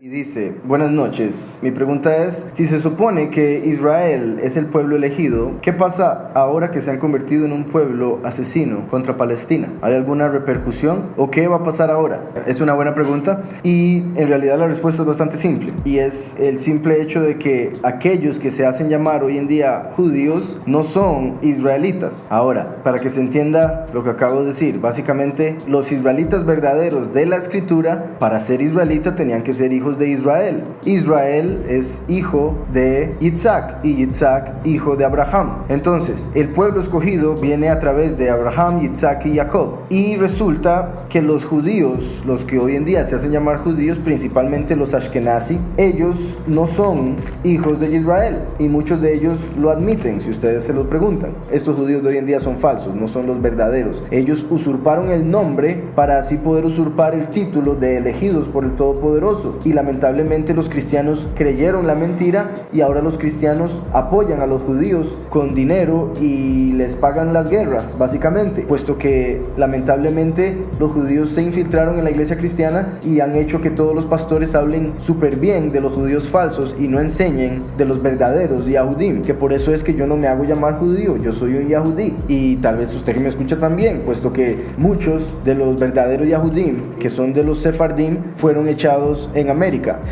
Y dice, buenas noches, mi pregunta es, si se supone que Israel es el pueblo elegido, ¿qué pasa ahora que se han convertido en un pueblo asesino contra Palestina? ¿Hay alguna repercusión o qué va a pasar ahora? Es una buena pregunta y en realidad la respuesta es bastante simple y es el simple hecho de que aquellos que se hacen llamar hoy en día judíos no son israelitas. Ahora, para que se entienda lo que acabo de decir, básicamente los israelitas verdaderos de la escritura, para ser israelita tenían que ser hijos de Israel. Israel es hijo de Yitzhak y Yitzhak hijo de Abraham. Entonces, el pueblo escogido viene a través de Abraham, Yitzhak y Jacob. Y resulta que los judíos, los que hoy en día se hacen llamar judíos, principalmente los Ashkenazi, ellos no son hijos de Israel y muchos de ellos lo admiten, si ustedes se lo preguntan. Estos judíos de hoy en día son falsos, no son los verdaderos. Ellos usurparon el nombre para así poder usurpar el título de elegidos por el Todopoderoso. Y lamentablemente los cristianos creyeron la mentira y ahora los cristianos apoyan a los judíos con dinero y les pagan las guerras, básicamente, puesto que lamentablemente los judíos se infiltraron en la iglesia cristiana y han hecho que todos los pastores hablen súper bien de los judíos falsos y no enseñen de los verdaderos Yahudim, que por eso es que yo no me hago llamar judío, yo soy un Yahudí. Y tal vez usted que me escucha también, puesto que muchos de los verdaderos Yahudim, que son de los Sefardim, fueron echados en América.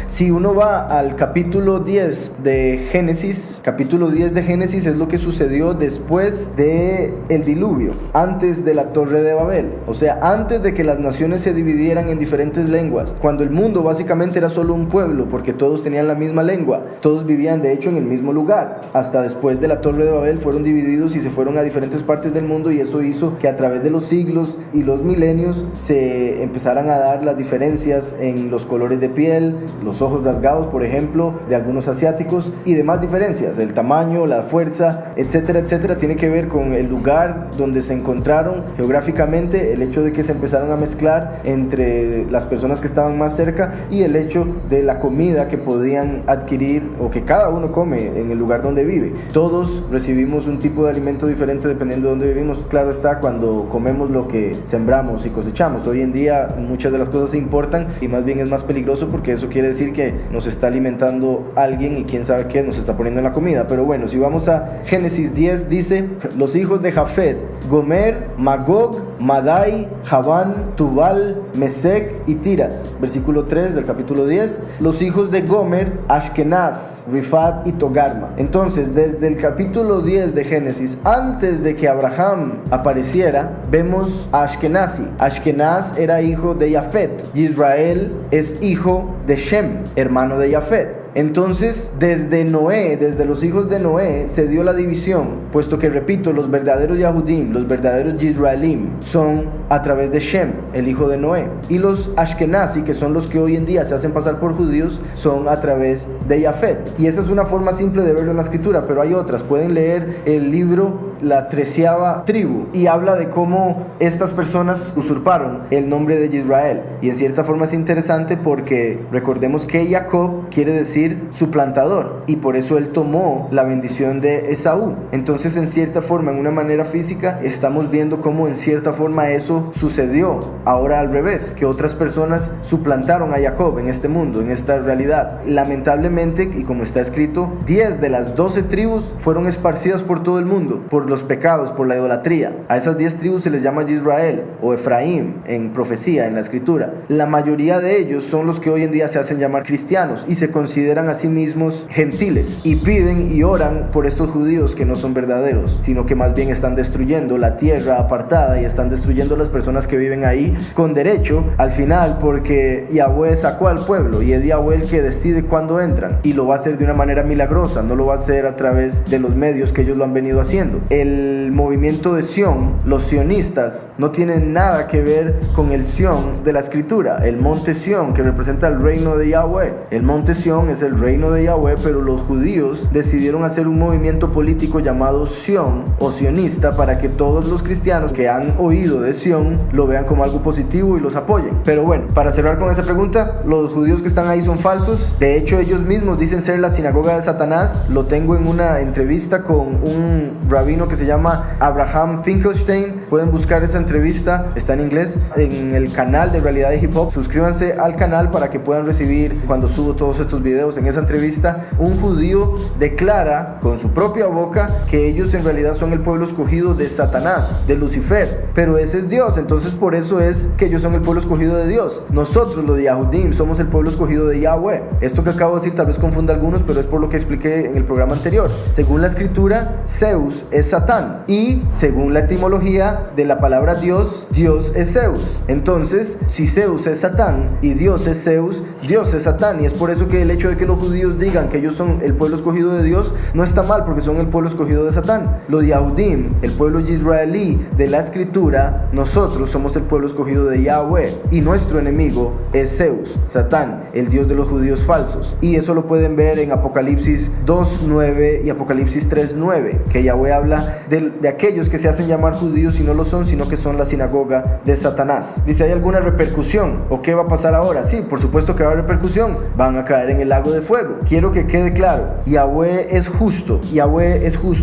Si uno va al capítulo 10 de Génesis, capítulo 10 de Génesis es lo que sucedió después del diluvio, antes de la Torre de Babel, o sea, antes de que las naciones se dividieran en diferentes lenguas, cuando el mundo básicamente era solo un pueblo, porque todos tenían la misma lengua, todos vivían de hecho en el mismo lugar. Hasta después de la Torre de Babel fueron divididos y se fueron a diferentes partes del mundo, y eso hizo que a través de los siglos y los milenios se empezaran a dar las diferencias en los colores de piel, los ojos rasgados, por ejemplo, de algunos asiáticos, y demás diferencias, el tamaño, la fuerza, etcétera, etcétera. Tiene que ver con el lugar donde se encontraron geográficamente, el hecho de que se empezaron a mezclar entre las personas que estaban más cerca y el hecho de la comida que podían adquirir o que cada uno come en el lugar donde vive. Todos recibimos un tipo de alimento diferente dependiendo de donde vivimos. Claro está, cuando comemos lo que sembramos y cosechamos. Hoy en día muchas de las cosas se importan y más bien es más peligroso porque eso quiere decir que nos está alimentando alguien y quién sabe qué nos está poniendo en la comida. Pero bueno, si vamos a Génesis 10, dice: los hijos de Jafet, Gomer, Magog, Madai, Javán, Tubal, Mesec y Tiras. Versículo 3 del capítulo 10. Los hijos de Gomer, Ashkenaz, Rifat y Togarma. Entonces, desde el capítulo 10 de Génesis, antes de que Abraham apareciera, vemos a Ashkenazi. Ashkenaz era hijo de Jafet. Israel es hijo de Shem, hermano de Jafet. Entonces, desde Noé, desde los hijos de Noé, se dio la división, puesto que, repito, los verdaderos Yahudim, los verdaderos Yisraelim, son a través de Shem, el hijo de Noé. Y los Ashkenazi, que son los que hoy en día se hacen pasar por judíos, son a través de Jafet. Y esa es una forma simple de verlo en la escritura, pero hay otras. Pueden leer el libro La 13ª tribu y habla de cómo estas personas usurparon el nombre de Israel. Y en cierta forma es interesante porque recordemos que Jacob quiere decir suplantador, y por eso él tomó la bendición de Esaú. Entonces, en cierta forma, en una manera física, estamos viendo cómo en cierta forma eso sucedió. Ahora al revés, que otras personas suplantaron a Jacob en este mundo, en esta realidad. Lamentablemente, y como está escrito, 10 de las 12 tribus fueron esparcidas por todo el mundo, por los pecados, por la idolatría. A esas 10 tribus se les llama Israel o Efraín en profecía, en la escritura. La mayoría de ellos son los que hoy en día se hacen llamar cristianos y se consideran a sí mismos gentiles, y piden y oran por estos judíos que no son verdaderos, sino que más bien están destruyendo la tierra apartada y están destruyendo las personas que viven ahí con derecho al final, porque Yahweh sacó al pueblo y es Yahweh el que decide cuándo entran, y lo va a hacer de una manera milagrosa, no lo va a hacer a través de los medios que ellos lo han venido haciendo. El movimiento de Sión, los sionistas, no tienen nada que ver con el Sión de la escritura, el monte Sión que representa el reino de Yahweh. El monte Sión es el reino de Yahweh, pero los judíos decidieron hacer un movimiento político llamado Sión o sionista para que todos los cristianos que han oído de Sión lo vean como algo positivo y los apoyen. Pero bueno, para cerrar con esa pregunta, los judíos que están ahí son falsos. De hecho, ellos mismos dicen ser la sinagoga de Satanás. Lo tengo en una entrevista con un rabino uno que se llama Abraham Finkelstein. Pueden buscar esa entrevista, está en inglés, en el canal de Realidad de Hip Hop. Suscríbanse al canal para que puedan recibir cuando subo todos estos videos. En esa entrevista, un judío declara con su propia boca que ellos en realidad son el pueblo escogido de Satanás, de Lucifer, pero ese es Dios. Entonces por eso es que ellos son el pueblo escogido de Dios. Nosotros los Yahudim somos el pueblo escogido de Yahweh. Esto que acabo de decir tal vez confunda a algunos, pero es por lo que expliqué en el programa anterior. Según la escritura, Zeus es Satán, y según la etimología de la palabra Dios, Dios es Zeus. Entonces, si Zeus es Satán y Dios es Zeus, Dios es Satán, y es por eso que el hecho de que los judíos digan que ellos son el pueblo escogido de Dios no está mal, porque son el pueblo escogido de Satán. Los Yahudim, el pueblo israelí de la escritura, nosotros somos el pueblo escogido de Yahweh, y nuestro enemigo es Zeus, Satán, el Dios de los judíos falsos. Y eso lo pueden ver en Apocalipsis 2:9 y Apocalipsis 3:9, que Yahweh habla de aquellos que se hacen llamar judíos y no lo son, sino que son la sinagoga de Satanás. Dice, ¿hay alguna repercusión? ¿O qué va a pasar ahora? Sí, por supuesto que va a haber repercusión. Van a caer en el lago de fuego. Quiero que quede claro, Yahweh es justo,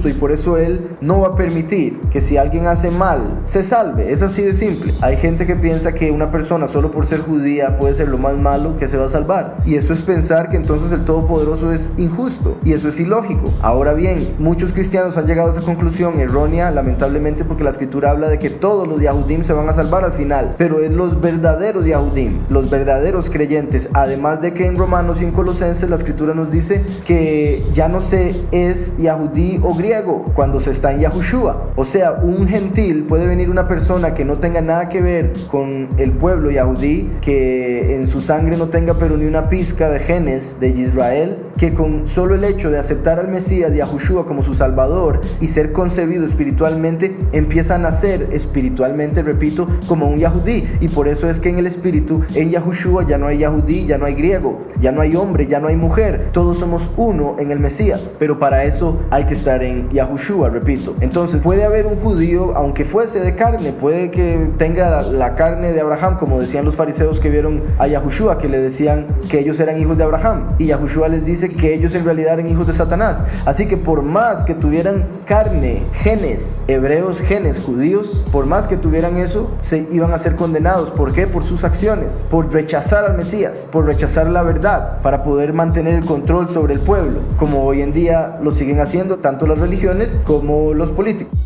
y por eso Él no va a permitir que si alguien hace mal, se salve. Es así de simple. Hay gente que piensa que una persona solo por ser judía puede ser lo más malo que se va a salvar, y eso es pensar que entonces el Todopoderoso es injusto, y eso es ilógico. Ahora bien, muchos cristianos han llegado a esa conclusión errónea, lamentablemente, porque la escritura habla de que todos los Yahudim se van a salvar al final, pero es los verdaderos Yahudim, los verdaderos creyentes. Además de que en Romanos y en Colosenses la escritura nos dice que ya no se es Yahudí o griego cuando se está en Yahushua. O sea, un gentil, puede venir una persona que no tenga nada que ver con el pueblo Yahudí, que en su sangre no tenga pero ni una pizca de genes de Israel, que con solo el hecho de aceptar al Mesías Yahushua como su Salvador y ser concebido espiritualmente, empieza a nacer espiritualmente, repito, como un Yahudí. Y por eso es que en el espíritu, en Yahushua, ya no hay Yahudí, ya no hay griego, ya no hay hombre, ya no hay mujer, todos somos uno en el Mesías. Pero para eso hay que estar en Yahushua, repito. Entonces puede haber un judío, aunque fuese de carne, puede que tenga la carne de Abraham, como decían los fariseos que vieron a Yahushua, que le decían que ellos eran hijos de Abraham, y Yahushua les dice que ellos en realidad eran hijos de Satanás. Así que por más que tuvieran carne, genes, hebreos, genes, judíos, por más que tuvieran eso, se iban a ser condenados. ¿Por qué? Por sus acciones, por rechazar al Mesías, por rechazar la verdad, para poder mantener el control sobre el pueblo, como hoy en día lo siguen haciendo tanto las religiones como los políticos.